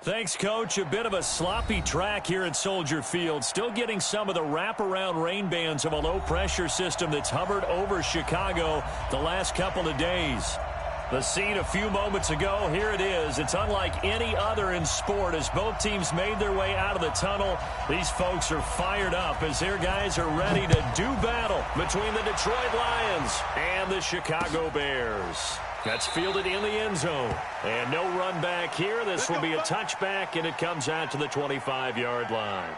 Thanks, Coach. A bit of a sloppy track here at Soldier Field. Still getting some of the wraparound rain bands of a low-pressure system that's hovered over Chicago the last couple of days. The scene a few moments ago, here it is. It's unlike any other in sport as both teams made their way out of the tunnel. These folks are fired up as their guys are ready to do battle between the Detroit Lions and the Chicago Bears. That's fielded in the end zone. And no run back here. This will be a touchback, and it comes out to the 25-yard line.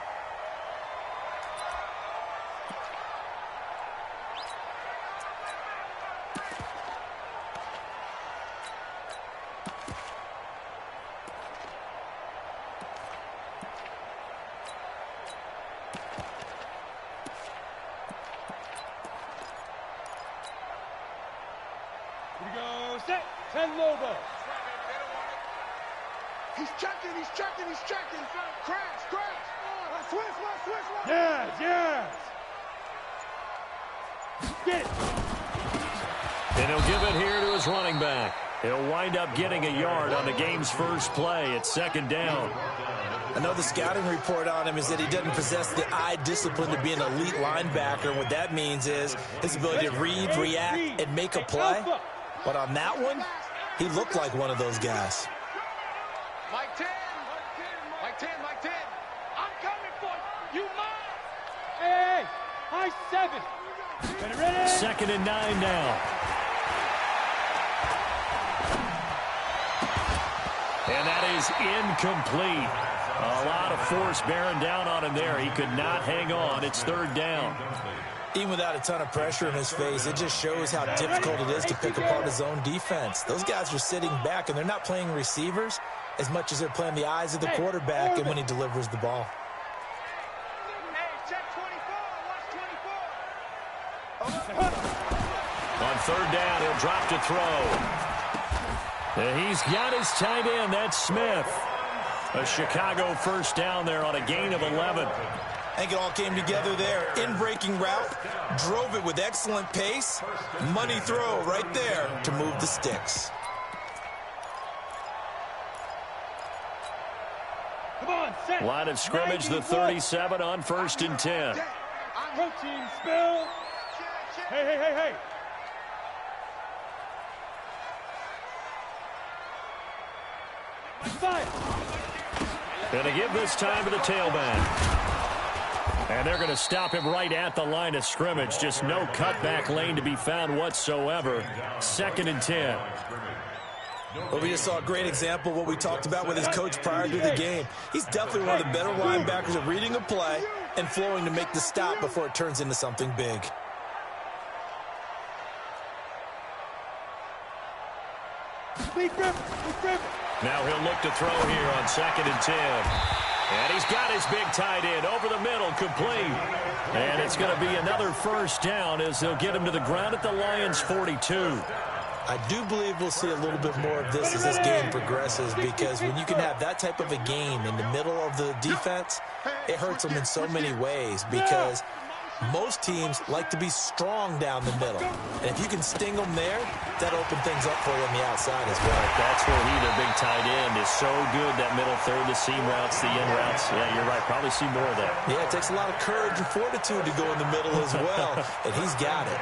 And he'll give it here to his running back. He'll wind up getting a yard on the game's first play at second down. I know the scouting report on him is that he doesn't possess the eye discipline to be an elite linebacker. And what that means is his ability to read, react, and make a play. But on that one, he looked like one of those guys. Mike 10. Mike 10, Mike 10. I'm coming for you. You mine. Hey, high 7. Ready? Second and 9 now. And that is incomplete. A lot of force bearing down on him there. He could not hang on. It's third down. Even without a ton of pressure in his face, it just shows how difficult it is to pick apart his own defense. Those guys are sitting back, and they're not playing receivers as much as they're playing the eyes of the quarterback and when he delivers the ball. On third down, he'll drop to throw. And he's got his tight end. That's Smith. A Chicago first down there on a gain of 11. I think it all came together there. In-breaking route, drove it with excellent pace. Money throw right there to move the sticks. Come on, set. Line of scrimmage, the 37 on first and 10. Protein spill. Hey. Going to give this time to the tailback. And they're going to him him right at the line of scrimmage. Just no cutback lane to be found whatsoever. Second and 10. Well, we just saw a great example of what we talked about with his coach prior to the game. He's definitely one of the better linebackers at reading a play and flowing to make the stop before it turns into something big. Now he'll look to throw here on second and 10. And he's got his big tight end over the middle, complete. And it's going to be another first down as they'll get him to the ground at the Lions' 42. I do believe we'll see a little bit more of this as this game progresses, because when you can have that type of a game in the middle of the defense, it hurts them in so many ways, because most teams like to be strong down the middle. And if you can sting them there, that'll open things up for you on the outside as well. That's where he, their big tight end, is so good. That middle third, the seam routes, the in routes. Yeah, you're right. Probably see more of that. Yeah, it takes a lot of courage and fortitude to go in the middle as well, and he's got it.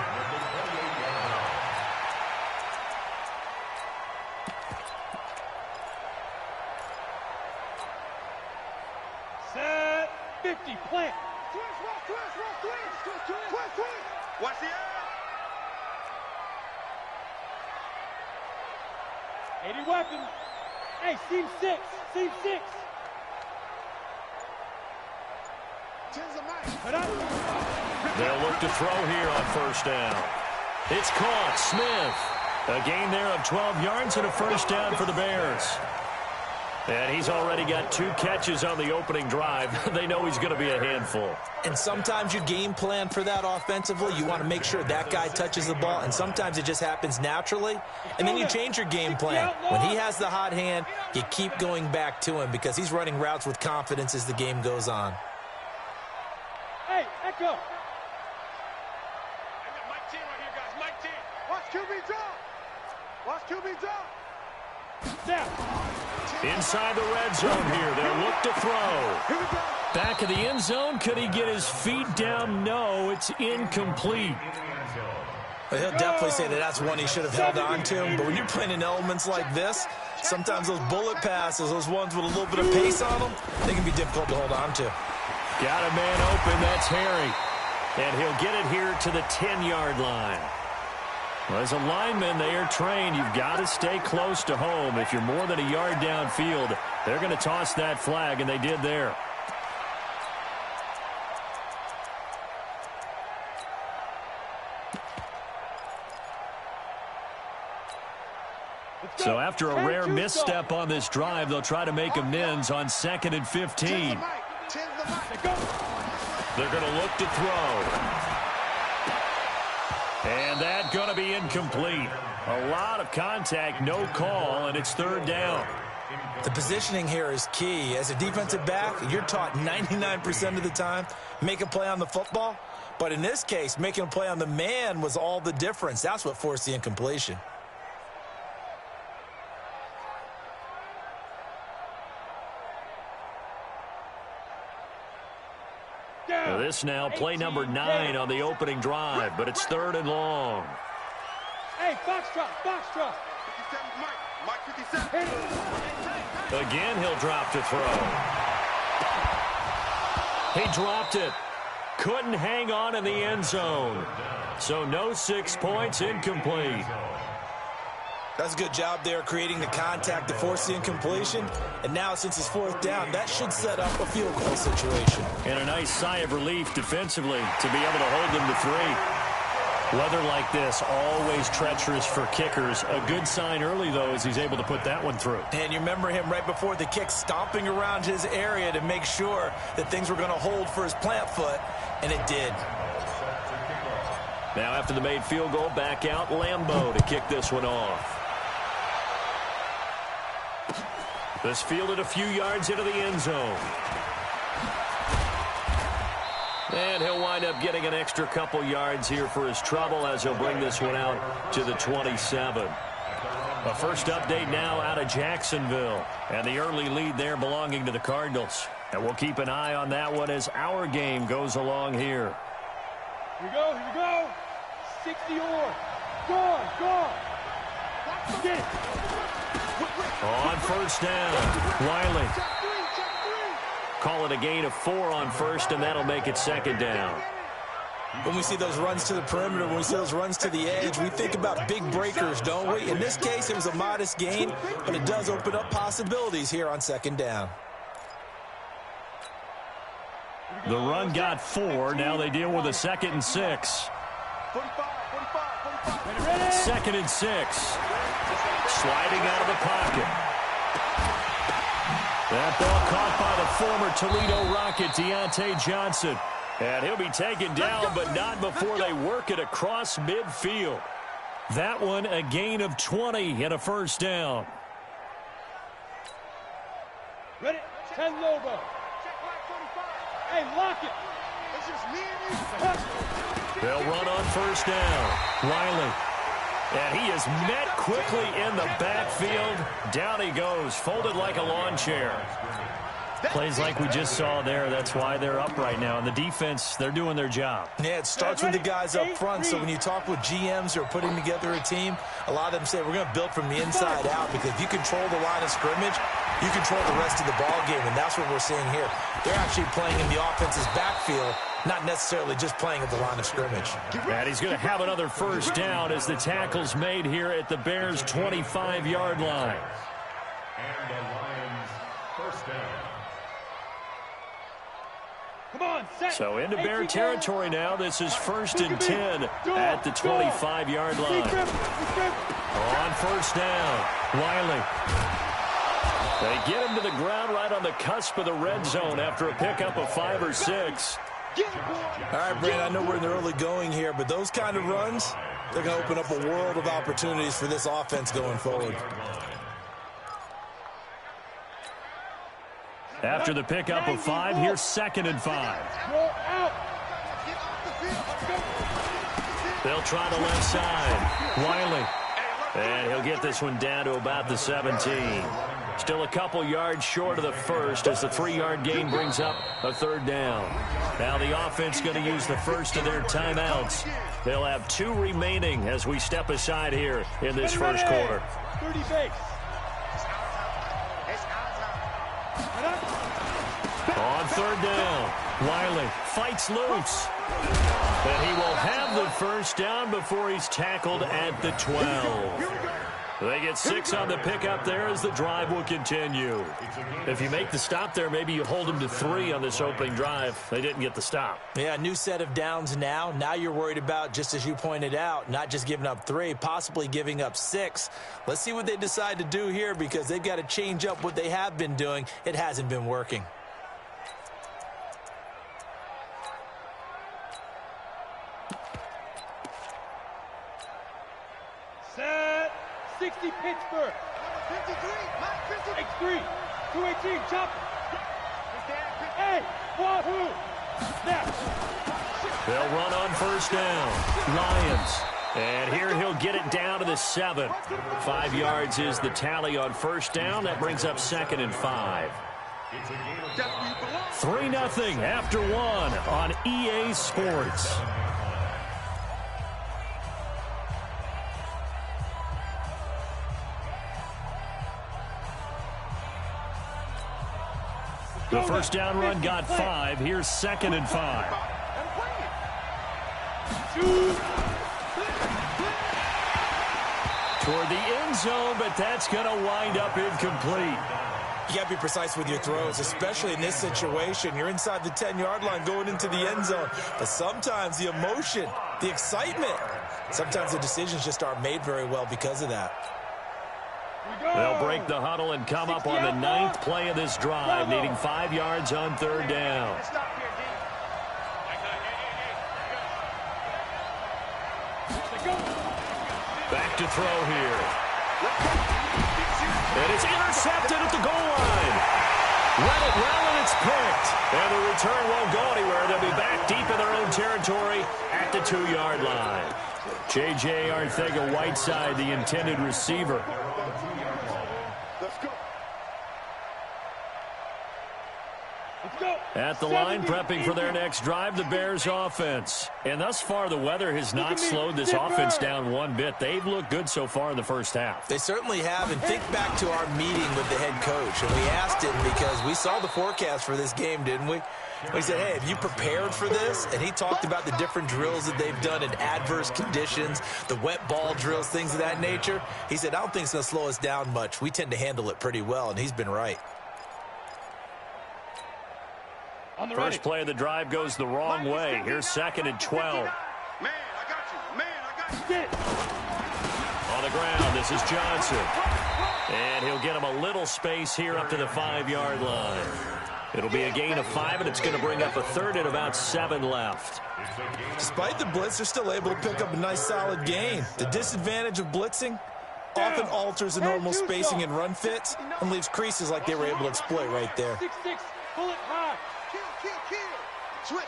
Set 50, plant. Watch the air. 80 weapon. Hey, seam 6. They'll look to throw here on first down. It's caught. Smith. A gain there of 12 yards and a first down for the Bears. And he's already got 2 catches on the opening drive. They know he's going to be a handful. And sometimes you game plan for that offensively. You want to make sure that guy touches the ball, and sometimes it just happens naturally. And then you change your game plan. When he has the hot hand, you keep going back to him because he's running routes with confidence as the game goes on. Hey, echo. Mike 10 right here, guys. Mike 10. Watch QB drop. Snap. Inside the red zone here. They'll look to throw. Back of the end zone. Could he get his feet down? No, it's incomplete. Well, he'll definitely say that that's one he should have held on to. But when you're playing in elements like this, sometimes those bullet passes, those ones with a little bit of pace on them, they can be difficult to hold on to. Got a man open. That's Harry. And he'll get it here to the 10-yard line. Well, as a lineman, they are trained. You've got to stay close to home. If you're more than a yard downfield, they're going to toss that flag, and they did there. So after a rare misstep on this drive, they'll try to make amends on 2nd and 15. They're going to look to throw. And that's going to be incomplete. A lot of contact, no call, and it's 3rd down. The positioning here is key. As a defensive back, you're taught 99% of the time, make a play on the football. But in this case, making a play on the man was all the difference. That's what forced the incompletion. Well, this now play number 9 on the opening drive, but it's 3rd and long. Hey, Foxtrot, Foxtrot. 57, Mike 57. Again, he'll drop to throw. He dropped it. Couldn't hang on in the end zone. So no 6 points, incomplete. That's a good job there creating the contact to force the incompletion. And now since it's 4th down, that should set up a field goal situation. And a nice sigh of relief defensively to be able to hold them to 3. Weather like this, always treacherous for kickers. A good sign early, though, as he's able to put that one through. And you remember him right before the kick stomping around his area to make sure that things were going to hold for his plant foot, and it did. Now after the made field goal, back out Lambeau to kick this one off. This fielded a few yards into the end zone. And he'll wind up getting an extra couple yards here for his trouble as he'll bring this one out to the 27. A first update now out of Jacksonville. And the early lead there belonging to the Cardinals. And we'll keep an eye on that one as our game goes along here. Here we go, here we go. 60 or. Gone. Get it. On first down, Wiley. Call it a gain of 4 on first, and that'll make it 2nd down. When we see those runs to the perimeter, when we see those runs to the edge, we think about big breakers, don't we? In this case, it was a modest gain, but it does open up possibilities here on 2nd down. The run got 4. Now they deal with a 2nd and 6. 2nd and 6. Sliding out of the pocket. That ball caught by the former Toledo Rocket, Deontay Johnson. And he'll be taken down, but not before they work it across midfield. That one a gain of 20 and a first down. Ready? 10 logo. Hey, lock it. It's just me and you. They'll run on first down. Wiley. And he is met quickly in the backfield. Down he goes, folded like a lawn chair. Plays like we just saw there. That's why they're up right now. And the defense, they're doing their job. Yeah, it starts with the guys up front. So when you talk with GMs who are putting together a team, a lot of them say we're going to build from the inside out, because if you control the line of scrimmage, you control the rest of the ball game, and that's what we're seeing here. They're actually playing in the offense's backfield, not necessarily just playing at the line of scrimmage. And he's going to have another first down as the tackle's made here at the Bears' 25-yard line. And the Lions first down. Come on, set. So into Bear territory now. This is 1st and 10 at the 25-yard line. On first down, Wiley. They get him to the ground right on the cusp of the red zone after a pickup of 5 or 6. All right, Brandon, I know we're in the early going here, but those kind of runs, they're going to open up a world of opportunities for this offense going forward. After the pickup of 5, here's 2nd and 5. They'll try the left side. Wiley. And he'll get this one down to about the 17. Still a couple yards short of the first as the 3-yard gain brings up a third down. Now the offense going to use the first of their timeouts. They'll have 2 remaining as we step aside here in this first quarter. 30 base. On third down, Wiley fights loose. And he will have the first down before he's tackled at the 12. They get 6 on the pickup there as the drive will continue. If you make the stop there, maybe you hold them to 3 on this opening drive. They didn't get the stop. Yeah, new set of downs now. Now you're worried about, just as you pointed out, not just giving up 3, possibly giving up 6. Let's see what they decide to do here because they've got to change up what they have been doing. It hasn't been working. Set. 60 Pittsburgh. 53, Mike 53. X3. 218, chop. Hey, one, who? Snap. They'll run on first down. Lions. And here he'll get it down to the 7. 5 yards is the tally on first down. That brings up 2nd and 5. 3-0 after 1 on EA Sports. The first down run got 5. Here's 2nd and 5. Toward the end zone, but that's going to wind up incomplete. You got to be precise with your throws, especially in this situation. You're inside the 10-yard line going into the end zone. But sometimes the emotion, the excitement, sometimes the decisions just aren't made very well because of that. They'll break the huddle and come up on the 9th play of this drive, needing 5 yards on third down. Back to throw here. And it's intercepted at the goal line. Read it well, and it's picked. And the return won't go anywhere. They'll be back deep in their own territory at the 2-yard line. J.J. Arcega-Whiteside, the intended receiver. At the line, prepping for their next drive, the Bears offense. And thus far, the weather has not slowed this offense down one bit. They've looked good so far in the first half. They certainly have. And think back to our meeting with the head coach. And we asked him because we saw the forecast for this game, didn't we? We said, hey, have you prepared for this? And he talked about the different drills that they've done in adverse conditions, the wet ball drills, things of that nature. He said, I don't think it's going to slow us down much. We tend to handle it pretty well, and he's been right. First play of the drive goes the wrong way. Here's 2nd and 12. Man, I got you. Man, I got you. On the ground, this is Johnson. And he'll get him a little space here up to the 5-yard line. It'll be a gain of 5, and it's going to bring up a third and about 7 left. Despite the blitz, they're still able to pick up a nice, solid gain. The disadvantage of blitzing often alters the normal spacing and run fits and leaves creases like they were able to exploit right there. 6-6, bullet high. Kill. Switch.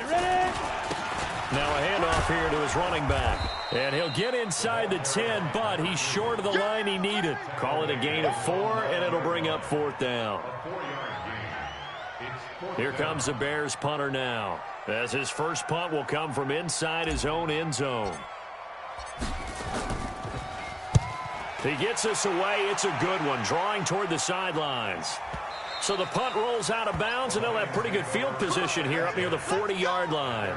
Ready. Now a handoff here to his running back. And he'll get inside the 10, but he's short of the line he needed. Call it a gain of 4, and it'll bring up 4th down. Here comes the Bears punter now, as his first punt will come from inside his own end zone. He gets this away. It's a good one, drawing toward the sidelines. So the punt rolls out of bounds, and they'll have pretty good field position here up near the 40-yard line.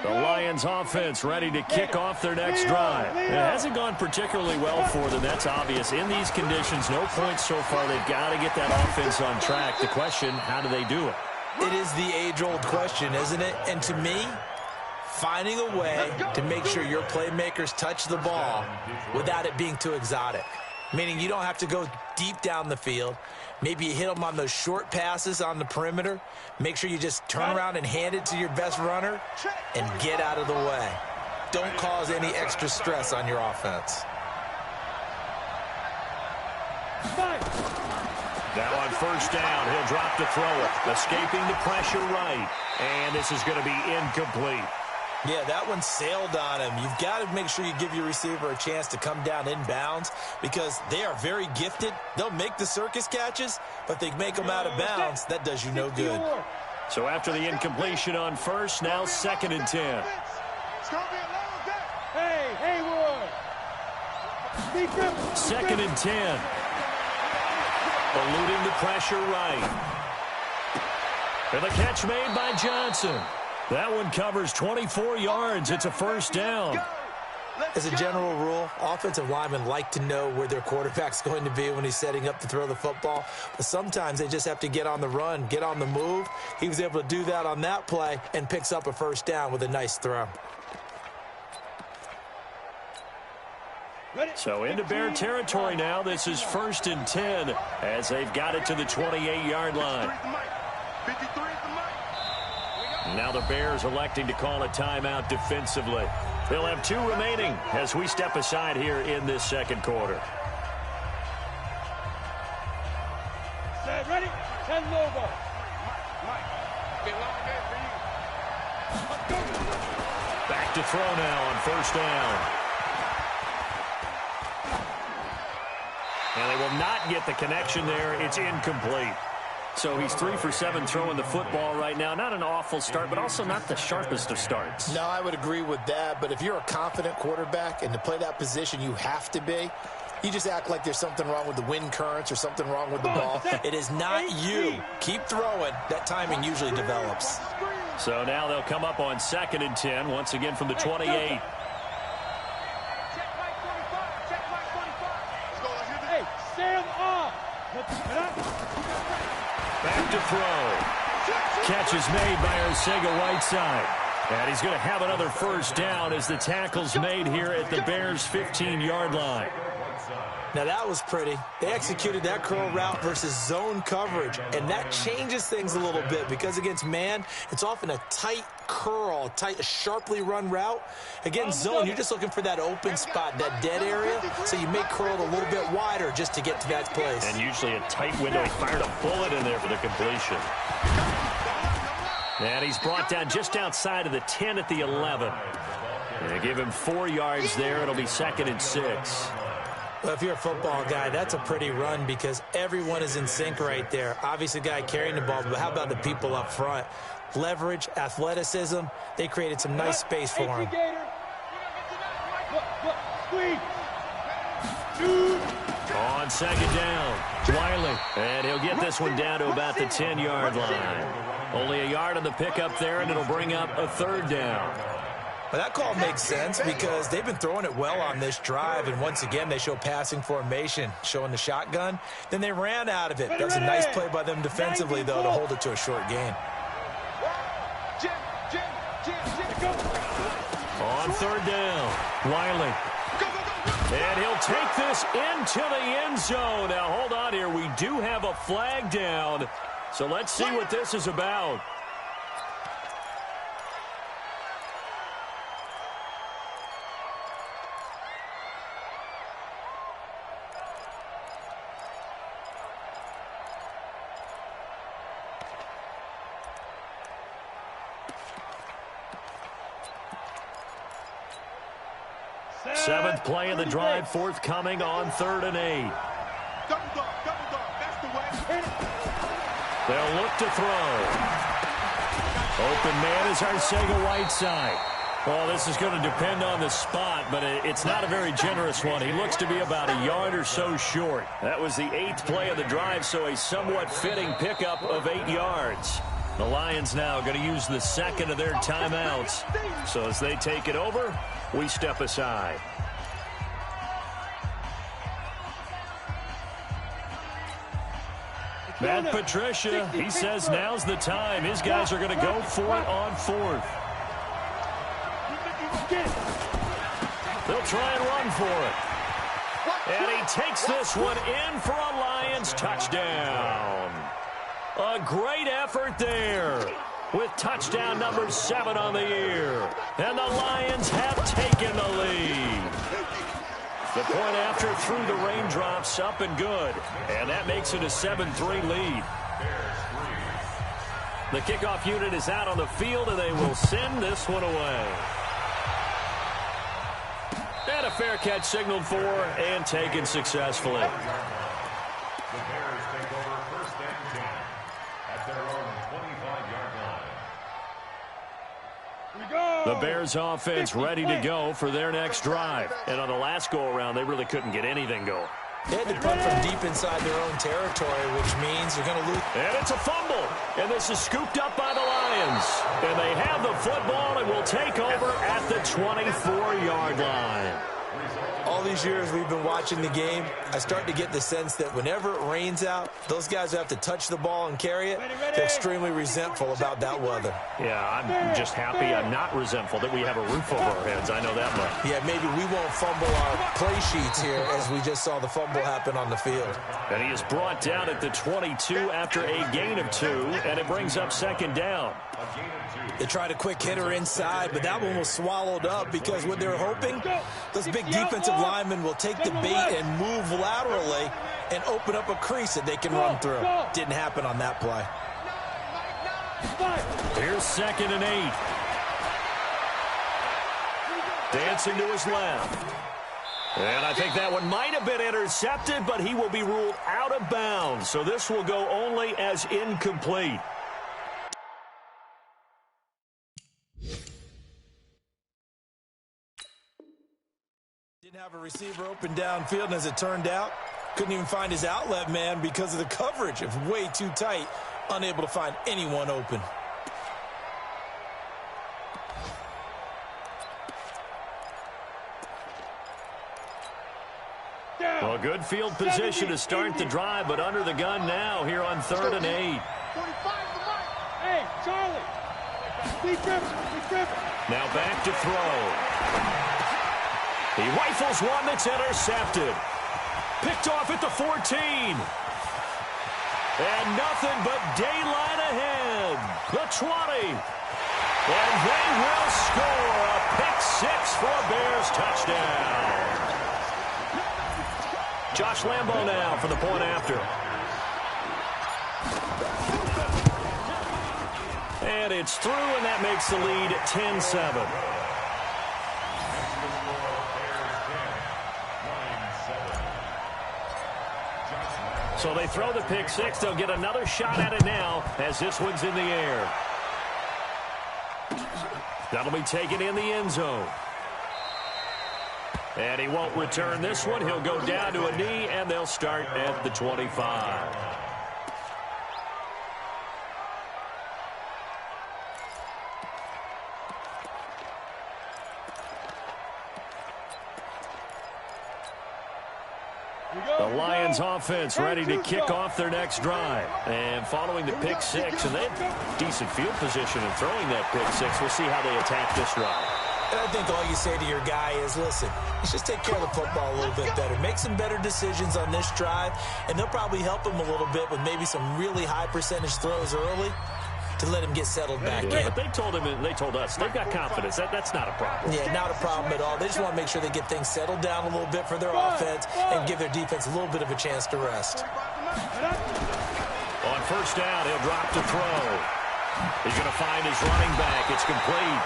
The Lions offense ready to kick off their next drive. It hasn't gone particularly well for them. That's obvious. In these conditions, no points so far. They've got to get that offense on track. The question, how do they do it? It is the age-old question, isn't it? And to me, finding a way to make sure your playmakers touch the ball without it being too exotic. Meaning you don't have to go deep down the field. Maybe you hit them on those short passes on the perimeter. Make sure you just turn around and hand it to your best runner and get out of the way. Don't cause any extra stress on your offense. Now on first down, he'll drop to throw it. Escaping the pressure right. And this is going to be incomplete. Yeah, that one sailed on him. You've got to make sure you give your receiver a chance to come down inbounds because they are very gifted. They'll make the circus catches, but they make them out of bounds. That does you no good. So after the incompletion on first, now 2nd and 10. Hey, Haywood. 2nd and 10. Eluding the pressure right. And the catch made by Johnson. That one covers 24 yards. It's a first down. As a general rule, offensive linemen like to know where their quarterback's going to be when he's setting up to throw the football. But sometimes they just have to get on the run, get on the move. He was able to do that on that play and picks up a first down with a nice throw. So into Bear territory now. This is 1st and 10 as they've got it to the 28-yard line. Now the Bears electing to call a timeout defensively. They'll have 2 remaining as we step aside here in this second quarter. Set, ready? 10 logo. Back to throw now on first down. And they will not get the connection there. It's incomplete. So he's 3 for 7 throwing the football right now. Not an awful start, but also not the sharpest of starts. No, I would agree with that. But if you're a confident quarterback and to play that position you have to be, you just act like there's something wrong with the wind currents or something wrong with the ball. It is not you. Keep throwing. That timing usually develops. So now they'll come up on 2nd and 10, once again from the 28. Back to throw. Catch is made by Arcega-Whiteside. And he's going to have another first down as the tackle's made here at the Bears' 15-yard line. Now that was pretty. They executed that curl route versus zone coverage, and that changes things a little bit because against man, it's often a tight curl, a sharply run route. Against zone, you're just looking for that open spot, that dead area, so you make curl a little bit wider just to get to that place. And usually a tight window. He fired a bullet in there for the completion. And he's brought down just outside of the 10 at the 11. And they give him 4 yards there. It'll be 2nd and 6. Well, if you're a football guy, that's a pretty run because everyone is in sync right there. Obviously, the guy carrying the ball, but how about the people up front? Leverage, athleticism, they created some nice space for him. On 2nd down, Wiley. And he'll get this one down to about the 10-yard line. Only a yard on the pickup there, and it'll bring up a 3rd down. Well, that call makes sense because they've been throwing it well on this drive, and once again, they show passing formation, showing the shotgun. Then they ran out of it. That's a nice play by them defensively, though, to hold it to a short gain. On 3rd down, Wiley. And he'll take this into the end zone. Now, hold on here. We do have a flag down, so let's see what this is about. Seventh play of the drive forthcoming on 3rd and 8. They'll look to throw. Open man is Arcega-Whiteside. Well, this is going to depend on the spot, but it's not a very generous one. He looks to be about a yard or so short. That was the 8th play of the drive, so a somewhat fitting pickup of 8 yards. The Lions now going to use the 2nd of their timeouts. So as they take it over, we step aside. Matt Patricia, he says now's the time. His guys are going to go for it on 4th. They'll try and run for it. And he takes this one in for a Lions touchdown. A great effort there with touchdown number 7 on the year. And the Lions have taken the lead. The point after through the raindrops, up and good. And that makes it a 7-3 lead. The kickoff unit is out on the field, and they will send this one away. And a fair catch signaled for and taken successfully. The Bears take over first and 10 at their own 25-yard line. The Bears offense ready to go for their next drive. And on the last go-around, they really couldn't get anything going. They had to punt from deep inside their own territory, which means they're going to lose. And it's a fumble. And this is scooped up by the Lions. And they have the football and will take over at the 24-yard line. All these years we've been watching the game, I start to get the sense that whenever it rains out, those guys who have to touch the ball and carry it, they're extremely resentful about that weather. Yeah, I'm just happy I'm not resentful that we have a roof over our heads. I know that much. Yeah, maybe we won't fumble our play sheets here as we just saw the fumble happen on the field. And he is brought down at the 22 after a gain of 2, and it brings up second down. They tried a quick hitter inside, but that one was swallowed up because what they're hoping, those big defensive linemen will take the bait and move laterally and open up a crease that they can run through. Didn't happen on that play. Here's 2nd and 8. Dancing to his left. And I think that one might have been intercepted, but he will be ruled out of bounds. So this will go only as incomplete. Didn't have a receiver open downfield, and as it turned out, couldn't even find his outlet man because of the coverage. It was way too tight, unable to find anyone open. Well, good field position to start the drive, but under the gun now here on 3rd and 8. Hey, Charlie. Be driven. Now back to throw. He rifles one that's intercepted. Picked off at the 14. And nothing but daylight ahead. The 20. And they will score a pick-6 for a Bears touchdown. Josh Lambo now for the point after. And it's through, and that makes the lead 10-7. So they throw the pick-6. They'll get another shot at it now as this one's in the air. That'll be taken in the end zone. And he won't return this one. He'll go down to a knee, and they'll start at the 25. The Lions offense ready to kick off their next drive. And following the pick-6, and they have decent field position in throwing that pick-6. We'll see how they attack this drive. And I think all you say to your guy is, listen, let's just take care of the football a little bit better. Make some better decisions on this drive, and they'll probably help him a little bit with maybe some really high percentage throws early to let him get settled back in. But they told him, and they told us, they've got confidence. That's not a problem. Yeah, not a problem at all. They just want to make sure they get things settled down a little bit for their offense and give their defense a little bit of a chance to rest. On first down, he'll drop to throw. He's going to find his running back. It's complete.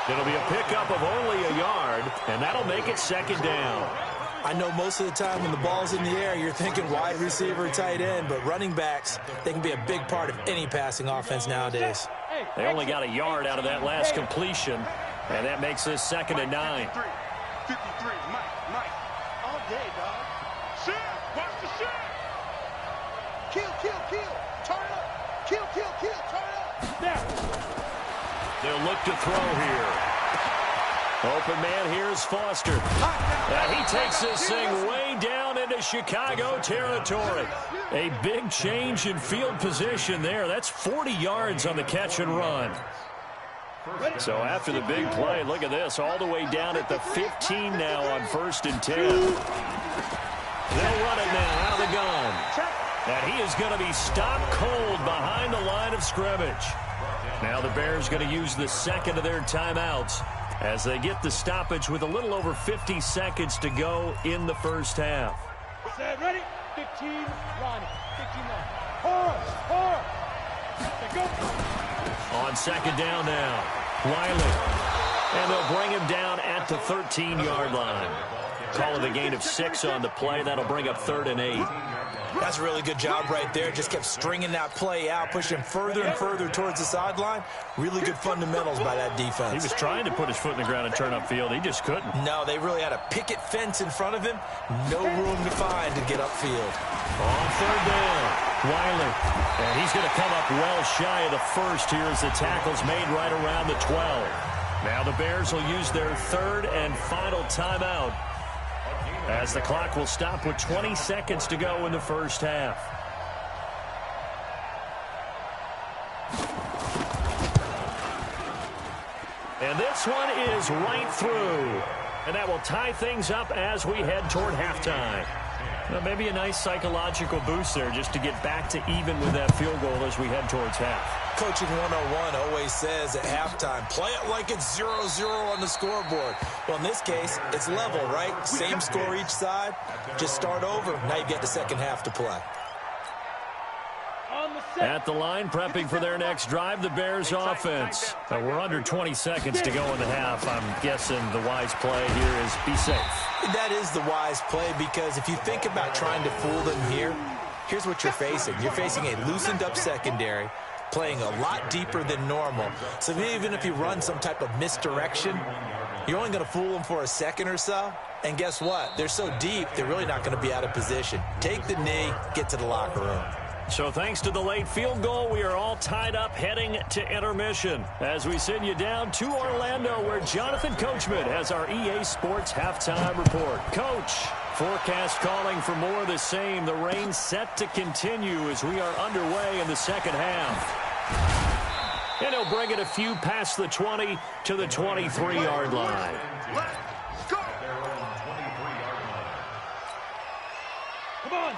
It'll be a pickup of only a yard, and that'll make it 2nd down. I know most of the time when the ball's in the air, you're thinking wide receiver, tight end, but running backs, they can be a big part of any passing offense nowadays. They only got a yard out of that last completion, and that makes this 2nd and 9. 53, Mike. All day, dog. Shit, watch the shit. Kill. Turn it up. Kill, turn it up. Snap. They'll look to throw here. Open man, here's Foster. He takes this thing way down into Chicago territory. A big change in field position there. That's 40 yards on the catch and run. So after the big play, look at this, all the way down at the 15 now on 1st and 10. They'll run it now out of the gun. And he is going to be stopped cold behind the line of scrimmage. Now the Bears going to use the second of their timeouts. as they get the stoppage with a little over 50 seconds to go in the first half. Set, ready? 15, run. 15 left. Hard. Go. On second down now, Wiley. And they'll bring him down at the 13-yard line. Call it a gain of 6 on the play. That'll bring up 3rd and 8. That's a really good job right there. Just kept stringing that play out, pushing further and further towards the sideline. Really good fundamentals by that defense. He was trying to put his foot in the ground and turn upfield. He just couldn't. No, they really had a picket fence in front of him. No room to find to get upfield. On 3rd down, Wiley. And he's going to come up well shy of the first here as the tackle's made right around the 12. Now the Bears will use their 3rd and final timeout, as the clock will stop with 20 seconds to go in the first half. And this one is right through. And that will tie things up as we head toward halftime. Well, maybe a nice psychological boost there just to get back to even with that field goal as we head towards half. Coaching 101 always says at halftime, play it like it's 0-0 on the scoreboard. Well, in this case, it's level, right? Same score each side. Just start over. Now you get the second half to play. At the line, prepping for their next drive, the Bears offense. We're under 20 seconds to go in the half. I'm guessing the wise play here is be safe. That is the wise play, because if you think about trying to fool them here, here's what you're facing. You're facing a loosened up secondary, playing a lot deeper than normal. So even if you run some type of misdirection, you're only going to fool them for a second or so. And guess what? They're so deep, they're really not going to be out of position. Take the knee, get to the locker room. So thanks to the late field goal, we are all tied up heading to intermission as we send you down to Orlando, where Jonathan Coachman has our EA Sports halftime report. Coach, forecast calling for more of the same. The rain set to continue as we are underway in the second half. And he'll bring it a few past the 20 to the 23-yard line.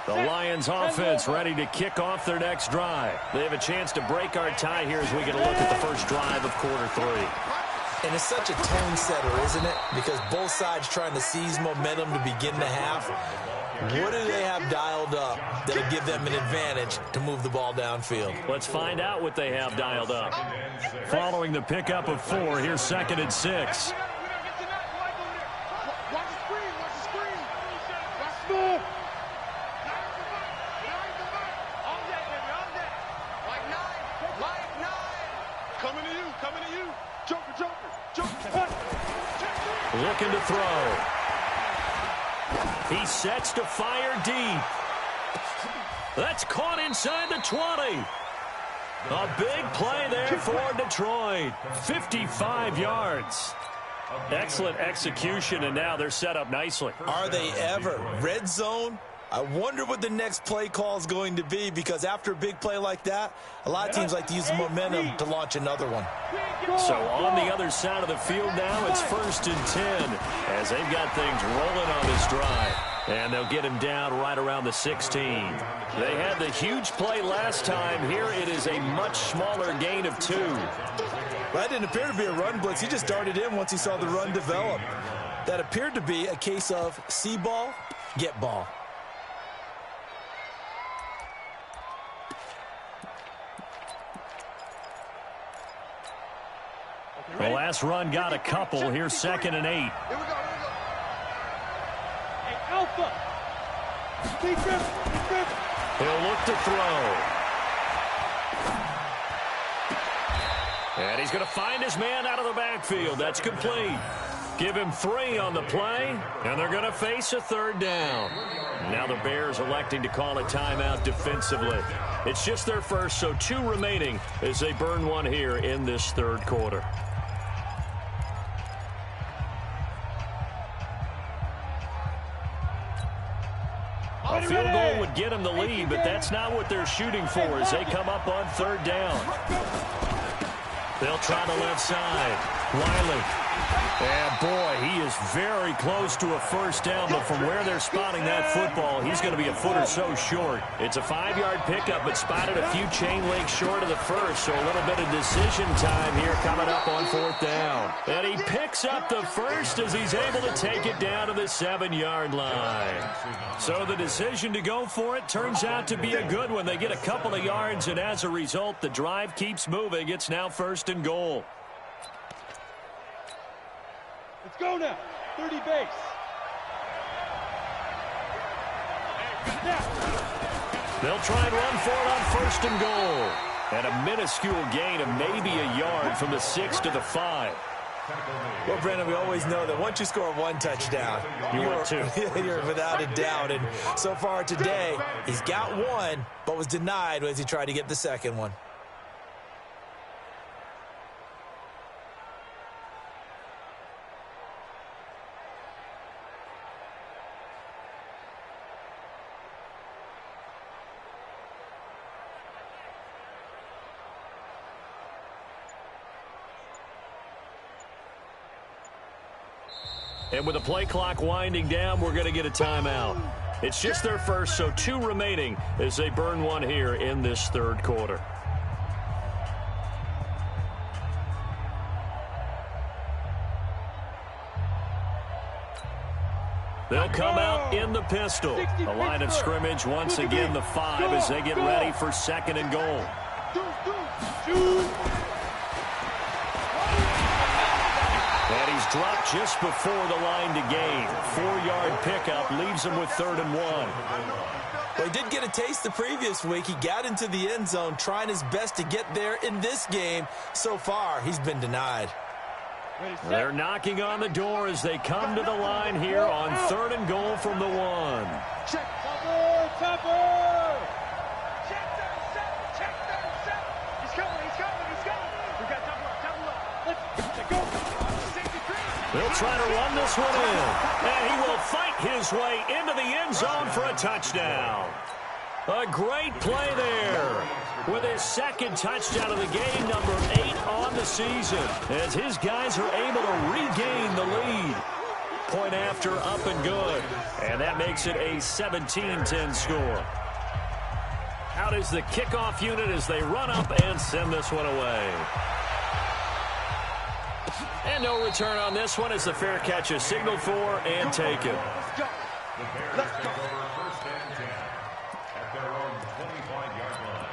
The Lions offense ready to kick off their next drive. They have a chance to break our tie here as we get a look at the first drive of quarter 3. And it's such a tone setter, isn't it? Because both sides trying to seize momentum to begin the half. What do they have dialed up that'll give them an advantage to move the ball downfield? Let's find out what they have dialed up. Following the pickup of 4, here's 2nd and 6. Looking to throw. He sets to fire deep. That's caught inside the 20. A big play there for Detroit. 55 yards. Excellent execution, and now they're set up nicely. Are they ever? Red zone? I wonder what the next play call is going to be, because after a big play like that, a lot of teams like to use the momentum to launch another one. So on the other side of the field now, it's 1st and 10 as they've got things rolling on this drive. And they'll get him down right around the 16. They had the huge play last time. Here it is a much smaller gain of 2. That didn't appear to be a run blitz. He just darted in once he saw the run develop. That appeared to be a case of see ball, get ball. The last run got a couple. Here's 2nd and 8. Here we go. Hey, Alpha. Defense. He'll look to throw. And he's going to find his man out of the backfield. That's complete. Give him 3 on the play, and they're going to face a 3rd down. Now the Bears electing to call a timeout defensively. It's just their first, so 2 remaining as they burn one here in this 3rd quarter. A field goal would get them the lead, but that's not what they're shooting for as they come up on 3rd down. They'll try the left side. Wiley. And, boy, he is very close to a first down, but from where they're spotting that football, he's going to be a foot or so short. It's a 5-yard pickup, but spotted a few chain links short of the first, so a little bit of decision time here coming up on 4th down. And he picks up the first as he's able to take it down to the 7-yard line. So the decision to go for it turns out to be a good one. They get a couple of yards, and as a result, the drive keeps moving. It's now 1st and goal. Let's go now. 30 base. They'll try and run for it on 1st and goal. And a minuscule gain of maybe a yard from the 6 to the 5. Well, Brandon, we always know that once you score one touchdown, you're without a doubt. And so far today, he's got one, but was denied as he tried to get the second one. And with the play clock winding down, we're going to get a timeout. It's just their first, so 2 remaining as they burn one here in this 3rd quarter. They'll come out in the pistol. The line of scrimmage once again the 5 as they get ready for 2nd and goal. And he's dropped just before the line to gain. 4-yard pickup leaves him with 3rd and 1. Well, he did get a taste the previous week. He got into the end zone trying his best to get there in this game. So far, he's been denied. They're knocking on the door as they come to the line here on 3rd and goal from the 1. Check. Topper. Check 37. He's coming. We got double up. Let's go. They'll try to run this one in. And he will fight his way into the end zone for a touchdown. A great play there with his 2nd touchdown of the game, number 8 on the season, as his guys are able to regain the lead. Point after, up and good. And that makes it a 17-10 score. Out is the kickoff unit as they run up and send this one away. And no return on this one as the fair catch is signaled for and taken. Let's go. First and 10 at their own 25-yard line.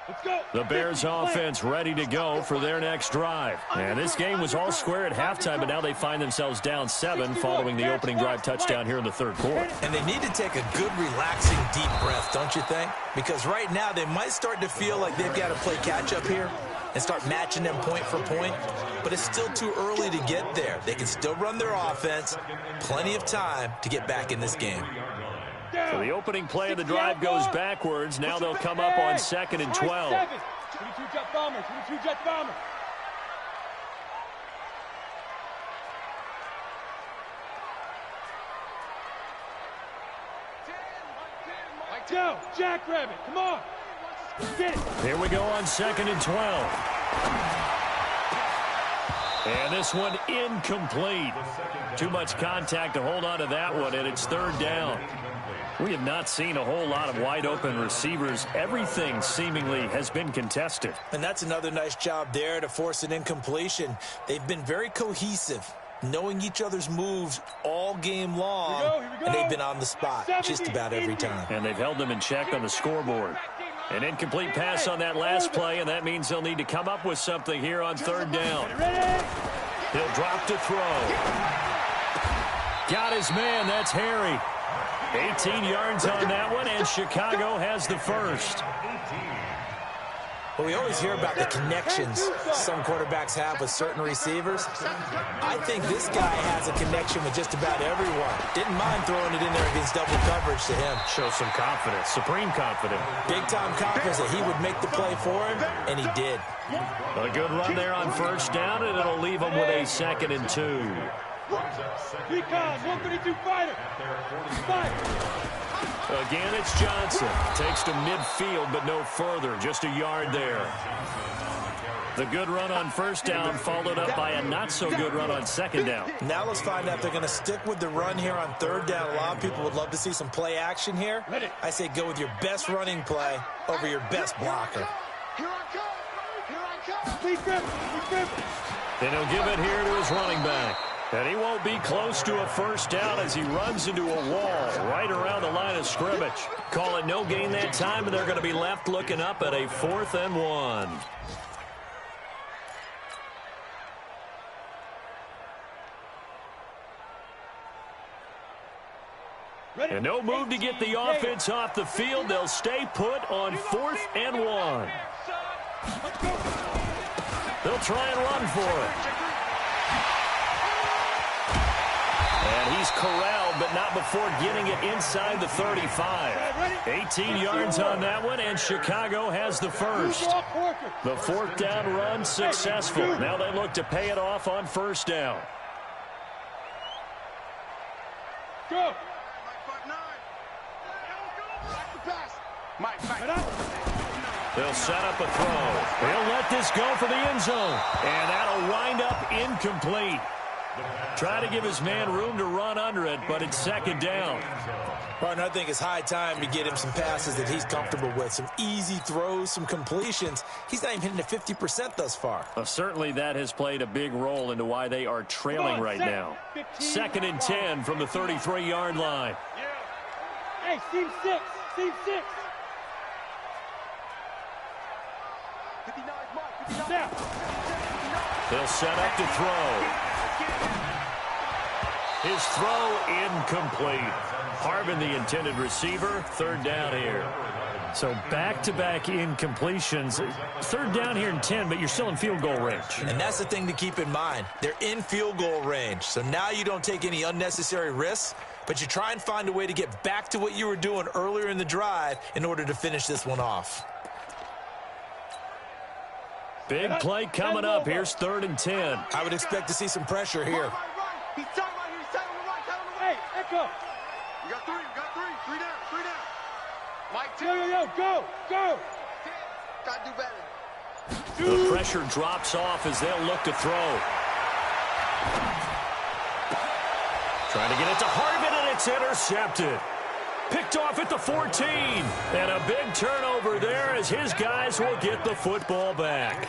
Let's go. The Bears offense ready to go for their next drive. And this game was all square at halftime, but now they find themselves down 7 following the opening drive touchdown here in the 3rd quarter. And they need to take a good, relaxing, deep breath, don't you think? Because right now they might start to feel like they've got to play catch-up here and start matching them point for point. But it's still too early to get there. They can still run their offense. Plenty of time to get back in this game. So the opening play of the drive goes backwards. Now they'll come up on 2nd and 12. 22 jet bomber. Go, Jackrabbit, come on. Get it. Here we go on 2nd and 12. And this one incomplete. Too much contact to hold on to that one, and it's 3rd down. We have not seen a whole lot of wide-open receivers. Everything seemingly has been contested. And that's another nice job there to force an incompletion. They've been very cohesive, knowing each other's moves all game long, Here we go. and they've been on the spot just about every time. And they've held them in check on the scoreboard. An incomplete pass on that last play, and that means they'll need to come up with something here on 3rd down. He'll drop to throw. Got his man, that's Harry. 18 yards on that one, and Chicago has the first. Well, we always hear about the connections some quarterbacks have with certain receivers. I think this guy has a connection with just about everyone. Didn't mind throwing it in there against double coverage to him. Shows some confidence, supreme confidence. Big-time confidence that he would make the play for him, and he did. A good run there on 1st down, and it'll leave him with a 2nd and 2. Recon, 132 fighter. Fighter. Again, it's Johnson. Takes to midfield, but no further. Just a yard there. The good run on first down followed up by a not-so-good run on second down. Now let's find out if they're going to stick with the run here on third down. A lot of people would love to see some play action here. I say go with your best running play over your best blocker. Here I come. Here I come. And he'll give it here to his running back. And he won't be close to a first down as he runs into a wall right around the line of scrimmage. Call it no gain that time, and they're going to be left looking up at a 4th and 1. And no move to get the offense off the field. They'll stay put on 4th and 1. They'll try and run for it. And he's corralled, but not before getting it inside the 35. 18 yards on that one, and Chicago has the first. The 4th down run successful. Now they look to pay it off on first down. Go. They'll set up a throw. He'll let this go for the end zone. And that'll wind up incomplete. Try to give his man room to run under it, but it's second down. Partner, I think it's high time to get him some passes that he's comfortable with. Some easy throws, some completions. He's not even hitting at 50% thus far. Well, certainly that has played a big role into why they are trailing right now. 2nd and 10 from the 33-yard line. Hey, team 6. Team 6. 59, Mike. 59. They'll set up to throw. His throw incomplete. Harvin, the intended receiver, 3rd down here. So back-to-back incompletions. 3rd down here and 10, but you're still in field goal range. And that's the thing to keep in mind. They're in field goal range. So now you don't take any unnecessary risks, but you try and find a way to get back to what you were doing earlier in the drive in order to finish this one off. Big play coming up. Here's 3rd and 10. I would expect to see some pressure here. He's tight right here. He's tight on the right. Tight on the right. Hey, Echo. You got 3. You got 3. 3 down. 3 down. Mike, yo, go. Go. Got to do better. The pressure drops off as they'll look to throw. Trying to get it to Harvin, and it's intercepted. Picked off at the 14. And a big turnover there as his guys will get the football back.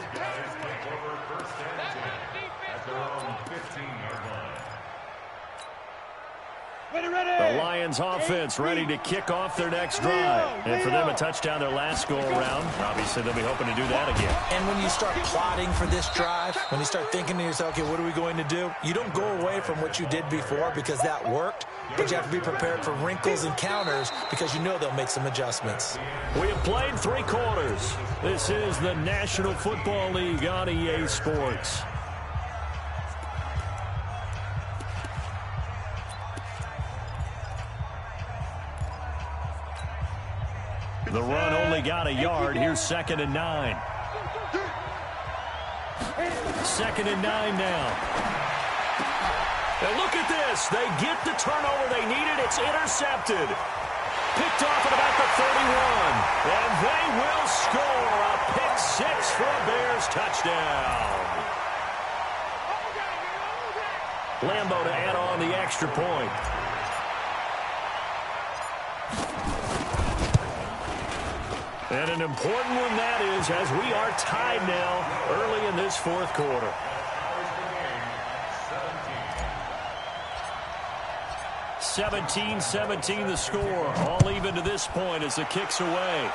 The Lions offense ready to kick off their next drive. And for them, a touchdown their last go-around. Obviously, they'll be hoping to do that again. And when you start plotting for this drive, when you start thinking to yourself, okay, what are we going to do? You don't go away from what you did before because that worked, but you have to be prepared for wrinkles and counters because you know they'll make some adjustments. We have played 3 quarters. This is the National Football League on EA Sports. The run only got a yard. Here's 2nd and 9. 2nd and 9 now. And look at this. They get the turnover they needed. It's intercepted. Picked off at about the 31. And they will score a pick 6 for a Bears touchdown. Lambo to add on the extra point. And an important one that is, as we are tied now early in this 4th quarter. (17-17) the score. All even to this point as the kick's away.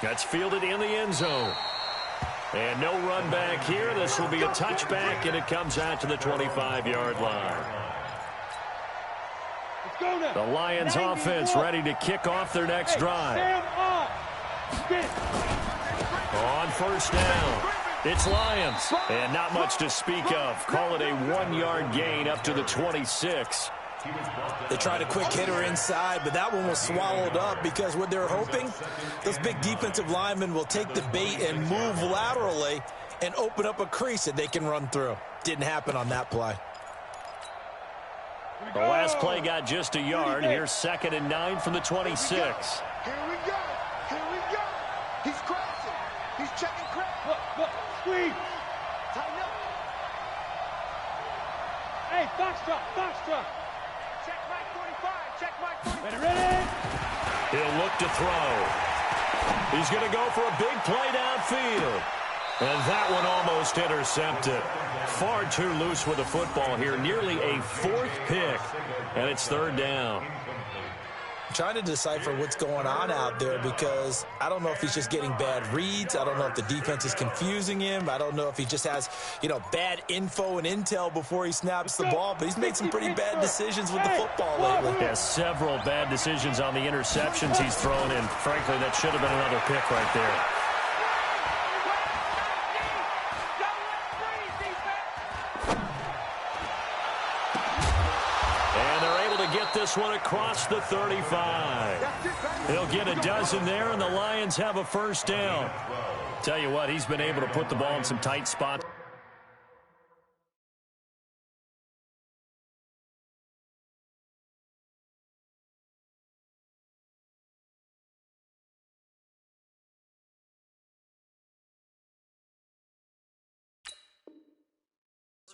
That's fielded in the end zone. And no run back here. This will be a touchback, and it comes out to the 25-yard line. The Lions offense ready to kick off their next drive. On first down, it's Lions. And not much to speak of. Call it a 1-yard gain up to the 26. They tried a quick hitter inside, but that one was swallowed up because what they're hoping, those big defensive linemen will take the bait and move laterally and open up a crease that they can run through. Didn't happen on that play. The last play got just a yard. Here's 2nd and 9 from the 26. Here we go. Here we go. He's crashing. He's checking crash. Look, squeeze. Tighten up. Hey, foxtrot. Check Mike 45. Check Mike 45. Ready? He'll look to throw. He's going to go for a big play downfield. And that one almost intercepted. Far too loose with the football here. Nearly a 4th pick. And it's 3rd down. Trying to decipher what's going on out there because I don't know if he's just getting bad reads. I don't know if the defense is confusing him. I don't know if he just has, bad info and intel before he snaps the ball. But he's made some pretty bad decisions with the football lately. Yeah, several bad decisions on the interceptions he's thrown in. Frankly, that should have been another pick right there. This one across the 35. He'll get a dozen there, and the Lions have a 1st down. Tell you what, he's been able to put the ball in some tight spots.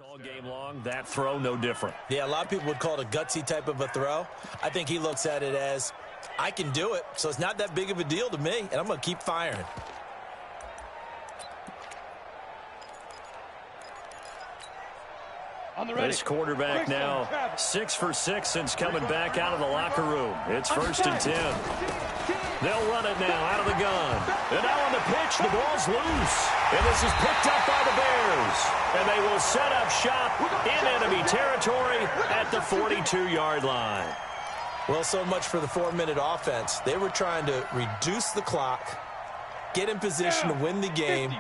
All game long, that throw no different. Yeah, a lot of people would call it a gutsy type of a throw. I think he looks at it as, I can do it, so it's not that big of a deal to me, and I'm going to keep firing. This quarterback now 6 for 6 since coming back out of the locker room. It's 1st and 10. They'll run it now out of the gun. And now on the pitch, the ball's loose. And this is picked up by the Bears. And they will set up shop in enemy territory at the 42-yard line. Well, so much for the 4-minute offense. They were trying to reduce the clock, get in position to win the game,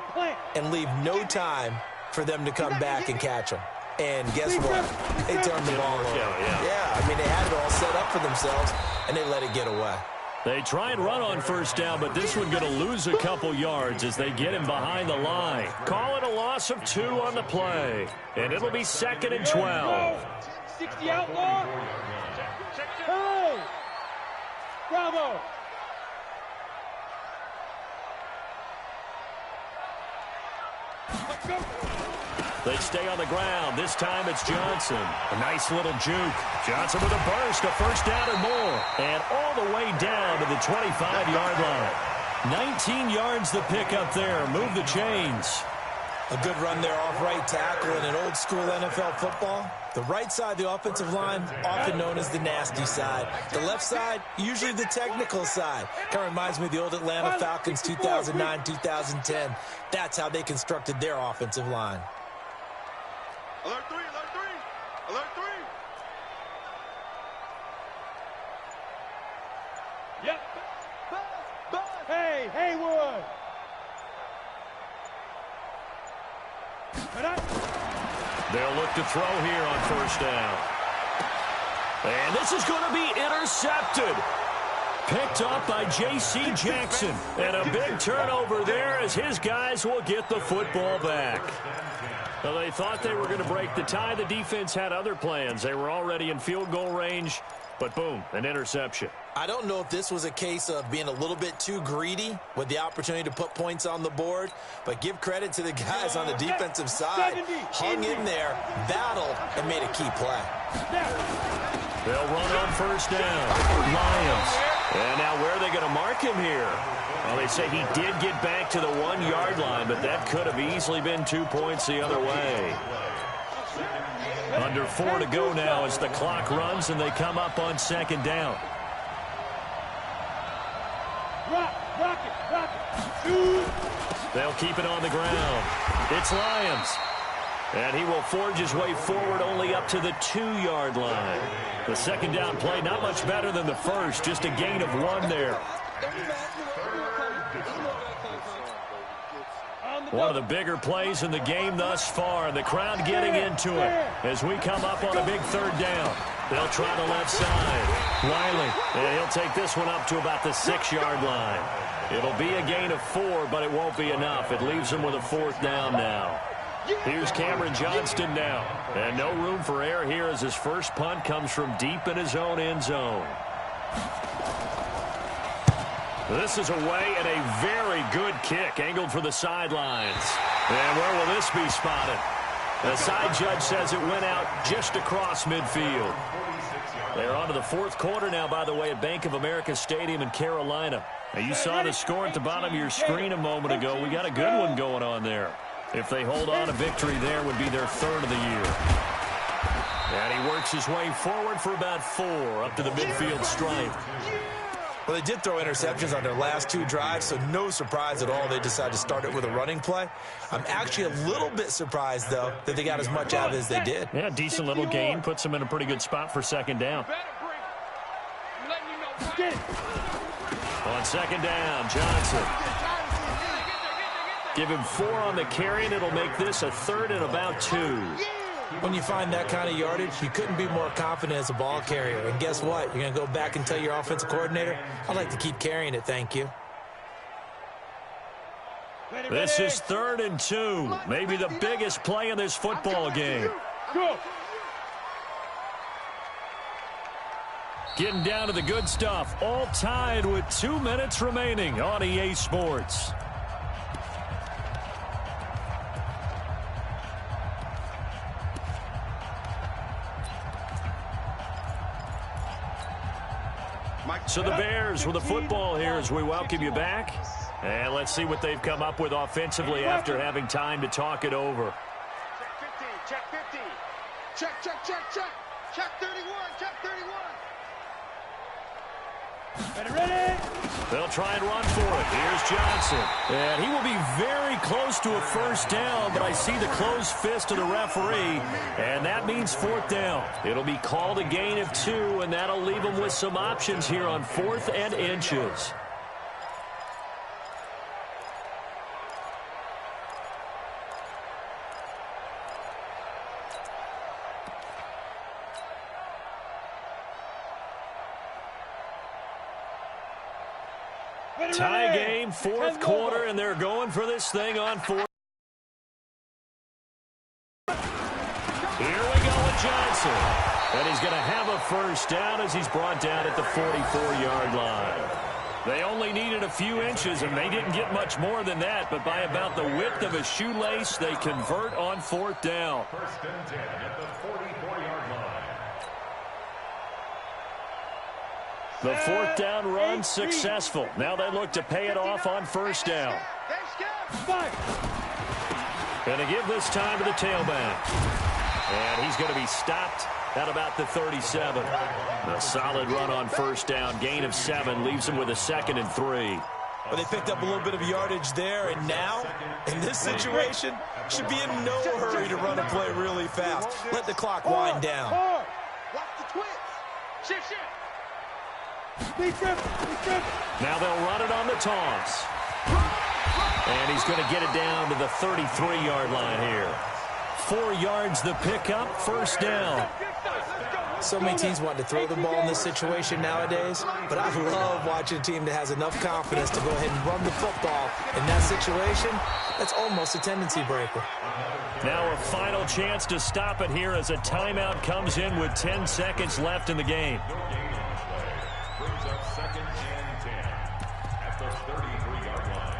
and leave no time for them to come back and catch them. And guess what? They turned the ball over. Yeah, I mean, they had it all set up for themselves, and they let it get away. They try and run on 1st down, but this one going to lose a couple yards as they get him behind the line. Call it a loss of 2 on the play, and it'll be 2nd and 12. 60 outlaw. Hey! Bravo! They stay on the ground. This time it's Johnson. A nice little juke. Johnson with a burst, a 1st down and more. And all the way down to the 25-yard line. 19 yards the pick up there. Move the chains. A good run there off right tackle in an old-school NFL football. The right side, the offensive line, often known as the nasty side. The left side, usually the technical side. Kind of reminds me of the old Atlanta Falcons 2009, 2010. That's how they constructed their offensive line. Alert 3, alert 3, alert 3. Yep. Hey, Haywood. They'll look to throw here on 1st down. And this is going to be intercepted. Picked up by J.C. Jackson. And a big turnover there as his guys will get the football back. Well, they thought they were going to break the tie. The defense had other plans. They were already in field goal range, but boom, an interception. I don't know if this was a case of being a little bit too greedy with the opportunity to put points on the board, but give credit to the guys on the defensive side. Hung in there, battled, and made a key play. They'll run on 1st down. Lions. And now where are they going to mark him here? Well, they say he did get back to the 1-yard line, but that could have easily been 2 points the other way. Under 4 to go now as the clock runs and they come up on 2nd down. Rock it. They'll keep it on the ground. It's Lions. And he will forge his way forward only up to the 2-yard line. The 2nd down play, not much better than the first, just a gain of 1 there. One of the bigger plays in the game thus far, and the crowd getting into it as we come up on a big 3rd down. They'll try the left side. Wiley, and he'll take this one up to about the 6-yard line. It'll be a gain of 4, but it won't be enough. It leaves him with a 4th down now. Here's Cameron Johnston now. And no room for error here as his first punt comes from deep in his own end zone. This is away and a very good kick angled for the sidelines. And where will this be spotted? The side judge says it went out just across midfield. They're on to the fourth quarter now, by the way, at Bank of America Stadium in Carolina. Now, you saw the score at the bottom of your screen a moment ago. We got a good one going on there. If they hold on, a victory there would be their third of the year. And he works his way forward for about 4 up to the midfield stripe. Well, they did throw interceptions on their last 2 drives, so no surprise at all they decided to start it with a running play. I'm actually a little bit surprised, though, that they got as much out of it as they did. Yeah, decent little gain. Puts them in a pretty good spot for second down. On second down, Johnson. Give him 4 on the carry, and it'll make this a third and about 2. When you find that kind of yardage, you couldn't be more confident as a ball carrier. And guess what? You're going to go back and tell your offensive coordinator, I'd like to keep carrying it, thank you. This is 3rd and 2. Maybe the biggest play in this football game. Getting down to the good stuff. All tied with 2 minutes remaining on EA Sports. So the Bears with the football here as we welcome you back. And let's see what they've come up with offensively after having time to talk it over. Check 50. Check 50. Check. Check 31. Check 31. Ready? They'll try and run for it. Here's Johnson. And he will be very close to a first down, but I see the closed fist of the referee, and that means 4th down. It'll be called a gain of 2, and that'll leave them with some options here on 4th and inches. Tie game, 4th quarter, and they're going for this thing on 4th. Here we go with Johnson. And he's going to have a first down as he's brought down at the 44-yard line. They only needed a few inches, and they didn't get much more than that, but by about the width of a shoelace, they convert on 4th down. 1st and 10 at the 44-yard line. The 4th down run successful. Now they look to pay it off on 1st down. Going to give this time to the tailback. And he's going to be stopped at about the 37. A solid run on 1st down. Gain of 7 leaves him with a 2nd and 3. Well, they picked up a little bit of yardage there, and now, in this situation, should be in no hurry to run a play really fast. Let the clock wind down. Watch the twist. Shift. Now they'll run it on the toss. And he's going to get it down to the 33-yard line here. 4 yards the pickup, 1st down. So many teams want to throw the ball in this situation nowadays, but I love watching a team that has enough confidence to go ahead and run the football. In that situation, that's almost a tendency breaker. Now a final chance to stop it here as a timeout comes in with 10 seconds left in the game. Brings up 2nd and 10 at the 33-yard line.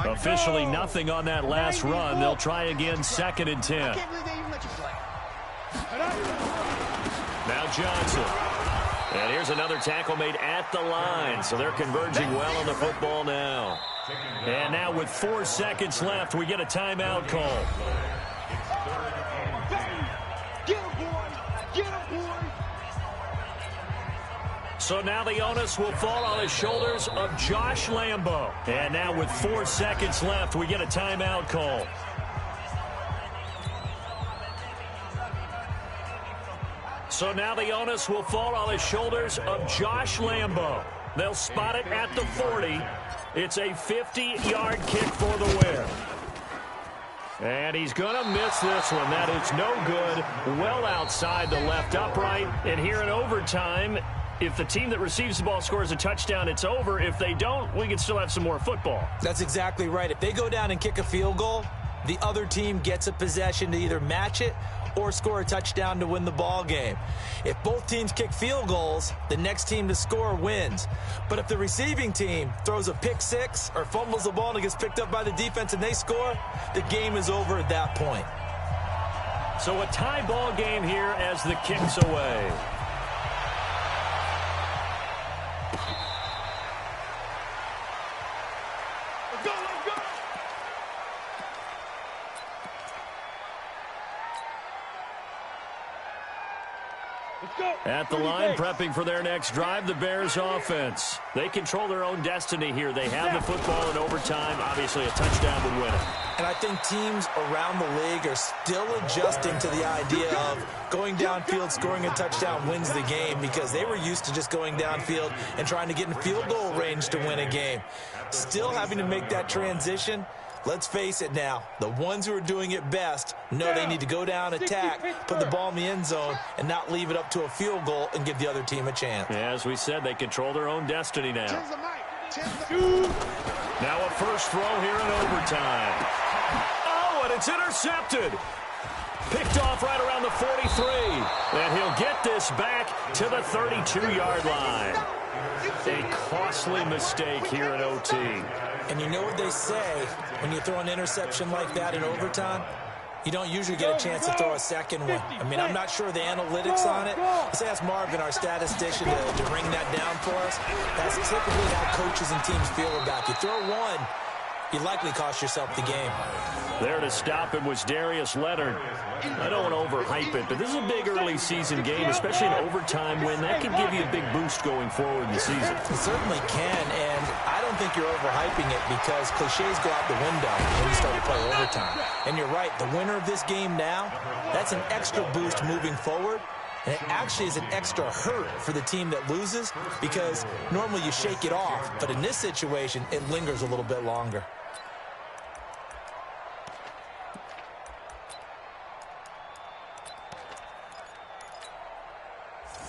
Officially nothing on that last run. They'll try again, 2nd and 10. I can't believe they even let you play. Now Johnson. And here's another tackle made at the line. So they're converging well on the football now. And now with 4 seconds left, we get a timeout call. Get him, boy. Get him, boy. So now the onus will fall on the shoulders of Josh Lambo. And now with 4 seconds left, we get a timeout call. So now the onus will fall on the shoulders of Josh Lambo. They'll spot it at the 40. It's a 50-yard kick for the win. And he's going to miss this one. That is no good. Well outside the left upright. And here in overtime, if the team that receives the ball scores a touchdown, it's over. If they don't, we can still have some more football. That's exactly right. If they go down and kick a field goal, the other team gets a possession to either match it or score a touchdown to win the ball game. If both teams kick field goals, the next team to score wins. But if the receiving team throws a pick six or fumbles the ball and it gets picked up by the defense and they score, the game is over at that point. So a tie ball game here as the kick's away. At the line, prepping for their next drive, the Bears offense. They control their own destiny here. They have the football in overtime. Obviously, a touchdown would win it. And I think teams around the league are still adjusting to the idea of going downfield, scoring a touchdown wins the game, because they were used to just going downfield and trying to get in field goal range to win a game. Still having to make that transition. Let's face it now, the ones who are doing it best know they need to go down, attack, put the ball in the end zone, and not leave it up to a field goal and give the other team a chance. Yeah, as we said, they control their own destiny now. Now a first throw here in overtime. Oh, and it's intercepted. Picked off right around the 43. And he'll get this back to the 32-yard line. A costly mistake here in OT. And you know what they say, when you throw an interception like that in overtime, you don't usually get a chance to throw a second one. I mean, I'm not sure of the analytics on it. Let's ask Marvin, our statistician, to ring that down for us. That's typically how coaches and teams feel about you. Throw one, you likely cost yourself the game. There to stop him was Darius Leonard. I don't want to overhype it, but this is a big early season game, especially an overtime win. That could give you a big boost going forward in the season. It certainly can, and I don't think you're overhyping it because cliches go out the window when you start to play overtime. And you're right, the winner of this game now, that's an extra boost moving forward. And it actually is an extra hurt for the team that loses because normally you shake it off, but in this situation, it lingers a little bit longer.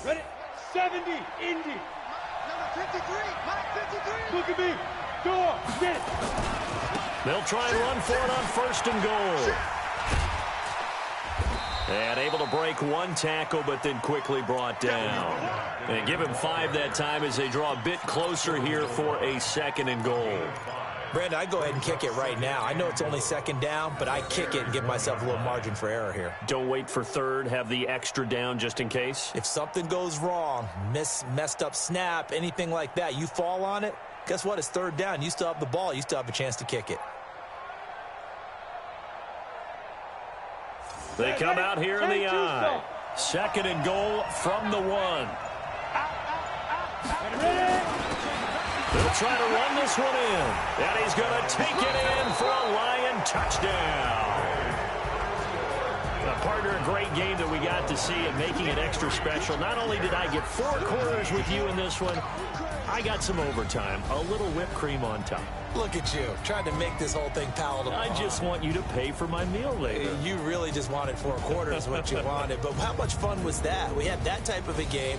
Ready? 70, Indy. Number 53, Mike 53. Look at me. Door, get it. They'll try and run for it on first and goal. And able to break one tackle, but then quickly brought down. And give him 5 that time as they draw a bit closer here for a second and goal. Brandon, I'd go ahead and kick it right now. I know it's only second down, but I kick it and give myself a little margin for error here. Don't wait for third. Have the extra down just in case. If something goes wrong, messed up snap, anything like that, you fall on it, guess what? It's third down. You still have the ball. You still have a chance to kick it. They come out here in the eye. Second and goal from the 1. They'll try to run this one in. And he's going to take it in for a Lion touchdown. Partner, a great game that we got to see and making it extra special. Not only did I get 4 quarters with you in this one, I got some overtime. A little whipped cream on top. Look at you, trying to make this whole thing palatable. I just want you to pay for my meal later. You really just wanted 4 quarters, what you wanted. But how much fun was that? We had that type of a game.